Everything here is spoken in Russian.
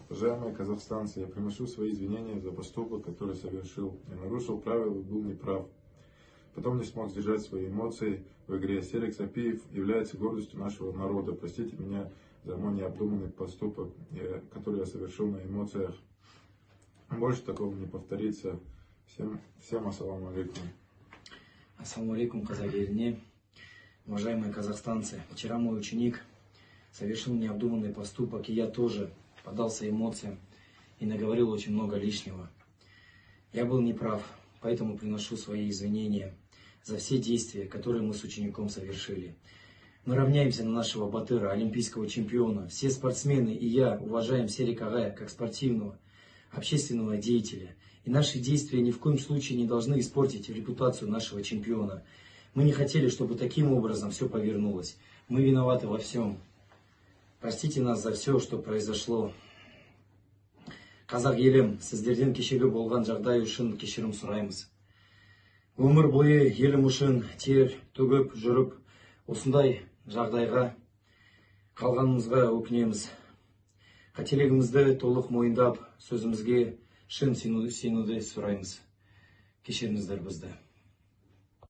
Уважаемые казахстанцы, я приношу свои извинения за поступок, который совершил. Я нарушил правила, был неправ. Потом не смог сдержать свои эмоции в игре. Серик Сапиев является гордостью нашего народа. Простите меня за мой необдуманный поступок, который я совершил на эмоциях. Больше такого не повторится. Всем ассаламу алейкум. Ассаламу алейкум, казахи. Уважаемые казахстанцы, вчера мой ученик совершил необдуманный поступок, и я тоже поддался эмоциям и наговорил очень много лишнего. Я был неправ, поэтому приношу свои извинения за все действия, которые мы с учеником совершили. Мы равняемся на нашего батыра, олимпийского чемпиона. Все спортсмены и я уважаем Серика Агая как спортивного, общественного деятеля. И наши действия ни в коем случае не должны испортить репутацию нашего чемпиона. Мы не хотели, чтобы таким образом все повернулось. Мы виноваты во всем. Простите нас за все, что произошло. Қазақ елім, сіздерден кешегі болған жағдай үшін кешірім сұраймыз. Өмір бойы елім үшін тер төгіп жүріп, осындай жағдайға қалғанымызға өкінеміз. Қателігімізді толық мойындап, сөзімізге шын сенуді сұраймыз. Кешіріңіздер бізді.